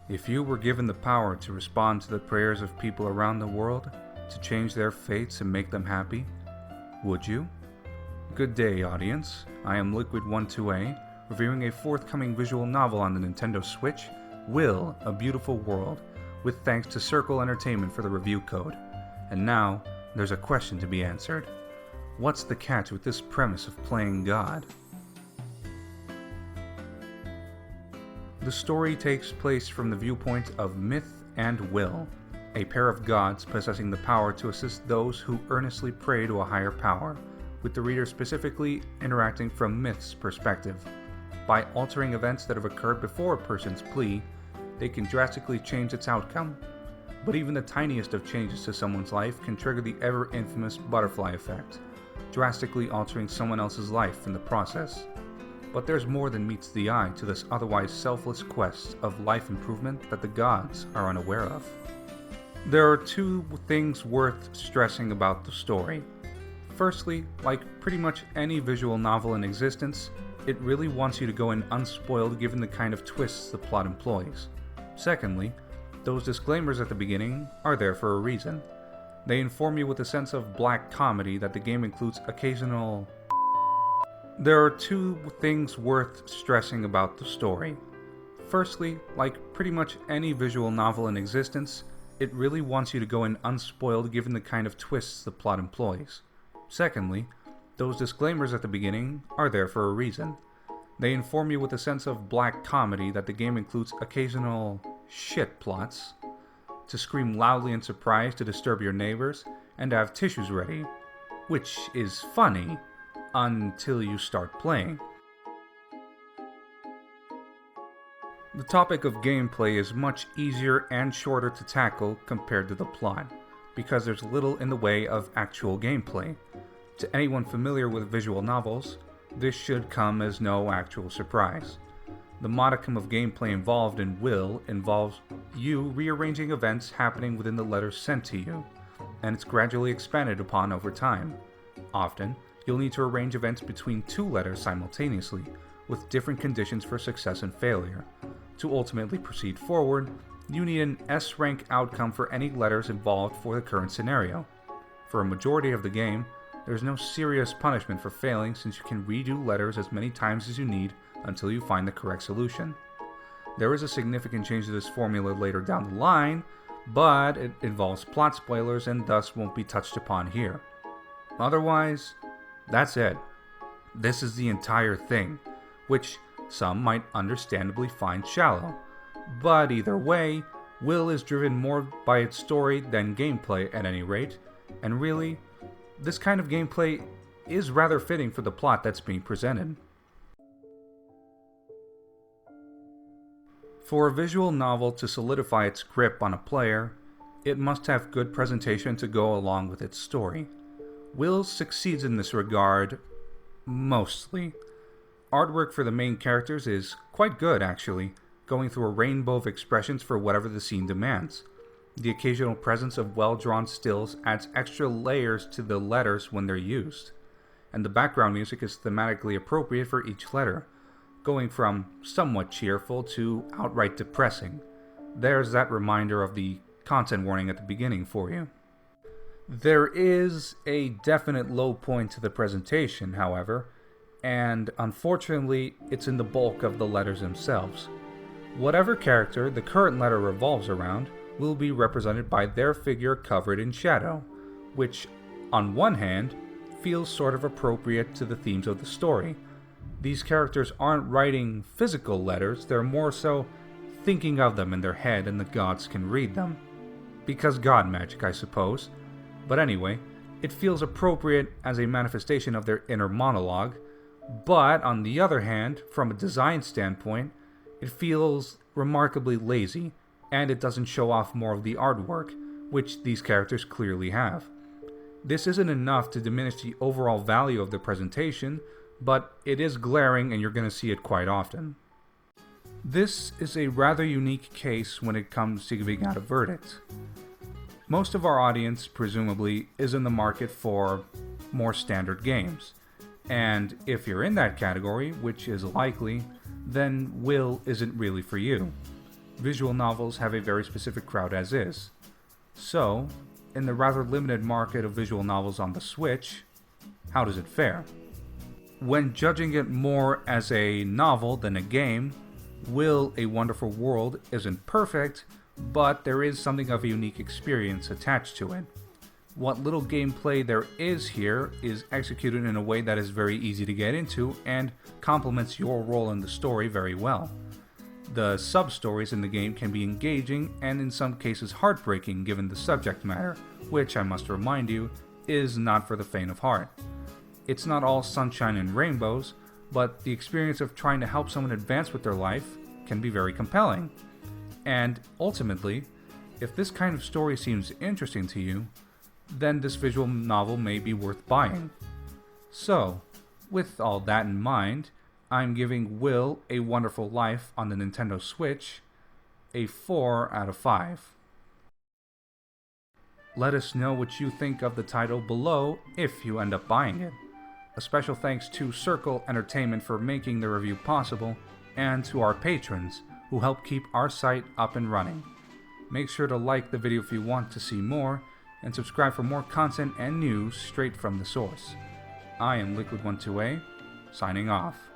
If you were given the power to respond to the prayers of people around the world, to change their fates and make them happy, would you? Good day, audience. I am Liquid12A, reviewing a forthcoming visual novel on the Nintendo Switch, Will, A Beautiful World, with thanks to Circle Entertainment for the review code. And now, there's a question to be answered. What's the catch with this premise of playing God? The story takes place from the viewpoint of Myth and Will, a pair of gods possessing the power to assist those who earnestly pray to a higher power, with the reader specifically interacting from Myth's perspective. By altering events that have occurred before a person's plea, they can drastically change its outcome. But even the tiniest of changes to someone's life can trigger the ever-infamous butterfly effect, drastically altering someone else's life in the process. But there's more than meets the eye to this otherwise selfless quest of life improvement that the gods are unaware of. There are two things worth stressing about the story. Firstly, like pretty much any visual novel in existence, it really wants you to go in unspoiled given the kind of twists the plot employs. Secondly, those disclaimers at the beginning are there for a reason. They inform you with a sense of black comedy that the game includes occasional. There are two things worth stressing about the story. Firstly, like pretty much any visual novel in existence, it really wants you to go in unspoiled given the kind of twists the plot employs. Secondly, those disclaimers at the beginning are there for a reason. They inform you with a sense of black comedy that the game includes occasional shit plots, to scream loudly in surprise to disturb your neighbors, and to have tissues ready, which is funny until you start playing. The topic of gameplay is much easier and shorter to tackle compared to the plot, because there's little in the way of actual gameplay. To anyone familiar with visual novels, this should come as no actual surprise. The modicum of gameplay involved in Will involves you rearranging events happening within the letters sent to you, and it's gradually expanded upon over time. Often, you'll need to arrange events between two letters simultaneously, with different conditions for success and failure. To ultimately proceed forward, you need an S-rank outcome for any letters involved for the current scenario. For a majority of the game, there's no serious punishment for failing since you can redo letters as many times as you need until you find the correct solution. There is a significant change to this formula later down the line, but it involves plot spoilers and thus won't be touched upon here. Otherwise, that's it. This is the entire thing, which some might understandably find shallow. But either way, Will is driven more by its story than gameplay at any rate, and really, this kind of gameplay is rather fitting for the plot that's being presented. For a visual novel to solidify its grip on a player, it must have good presentation to go along with its story. Will succeeds in this regard, mostly. Artwork for the main characters is quite good actually, going through a rainbow of expressions for whatever the scene demands. The occasional presence of well-drawn stills adds extra layers to the letters when they're used, and the background music is thematically appropriate for each letter, going from somewhat cheerful to outright depressing. There's that reminder of the content warning at the beginning for you. There is a definite low point to the presentation, however, and unfortunately it's in the bulk of the letters themselves. Whatever character the current letter revolves around will be represented by their figure covered in shadow, which, on one hand, feels sort of appropriate to the themes of the story. These characters aren't writing physical letters, they're more so thinking of them in their head and the gods can read them. Because god magic, I suppose. But anyway, it feels appropriate as a manifestation of their inner monologue, but on the other hand, from a design standpoint, it feels remarkably lazy, and it doesn't show off more of the artwork, which these characters clearly have. This isn't enough to diminish the overall value of the presentation, but it is glaring and you're going to see it quite often. This is a rather unique case when it comes to giving out a verdict. Most of our audience, presumably, is in the market for more standard games, and if you're in that category, which is likely, then Will isn't really for you. Visual novels have a very specific crowd as is. So, in the rather limited market of visual novels on the Switch, how does it fare? When judging it more as a novel than a game, Will: A Wonderful World isn't perfect, but there is something of a unique experience attached to it. What little gameplay there is here is executed in a way that is very easy to get into and complements your role in the story very well. The sub-stories in the game can be engaging and in some cases heartbreaking given the subject matter, which I must remind you, is not for the faint of heart. It's not all sunshine and rainbows, but the experience of trying to help someone advance with their life can be very compelling. And ultimately, if this kind of story seems interesting to you, then this visual novel may be worth buying. So, with all that in mind, I'm giving Will: A Wonderful Life on the Nintendo Switch a 4 out of 5. Let us know what you think of the title below if you end up buying it. A special thanks to Circle Entertainment for making the review possible, and to our patrons who help keep our site up and running. Make sure to like the video if you want to see more, and subscribe for more content and news straight from the source. I am Liquid12A, signing off.